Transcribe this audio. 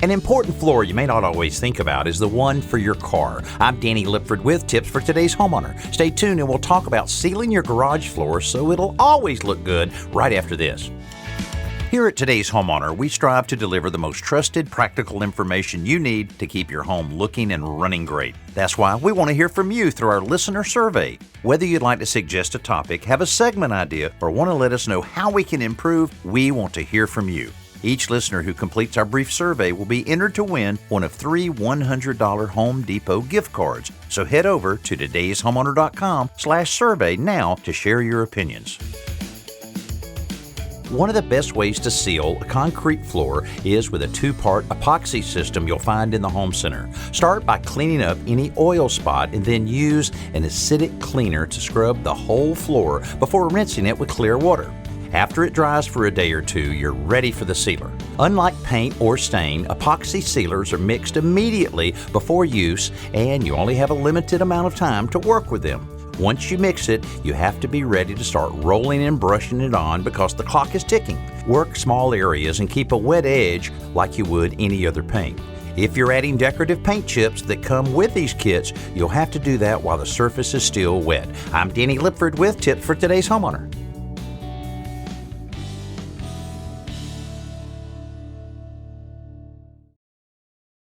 An important floor you may not always think about is the one for your car. I'm Danny Lipford with tips for today's homeowner. Stay tuned and we'll talk about sealing your garage floor so it'll always look good right after this. Here at today's homeowner, we strive to deliver the most trusted, practical information you need to keep your home looking and running great. That's why we want to hear from you through our listener survey. Whether you'd like to suggest a topic, have a segment idea, or want to let us know how we can improve, we want to hear from you. Each listener who completes our brief survey will be entered to win one of 3 $100 Home Depot gift cards. So head over to todayshomeowner.com/survey now to share your opinions. One of the best ways to seal a concrete floor is with a 2-part epoxy system you'll find in the home center. Start by cleaning up any oil spot and then use an acidic cleaner to scrub the whole floor before rinsing it with clear water. After it dries for a day or two, you're ready for the sealer. Unlike paint or stain, epoxy sealers are mixed immediately before use and you only have a limited amount of time to work with them. Once you mix it, you have to be ready to start rolling and brushing it on because the clock is ticking. Work small areas and keep a wet edge like you would any other paint. If you're adding decorative paint chips that come with these kits, you'll have to do that while the surface is still wet. I'm Danny Lipford with tips for today's homeowner.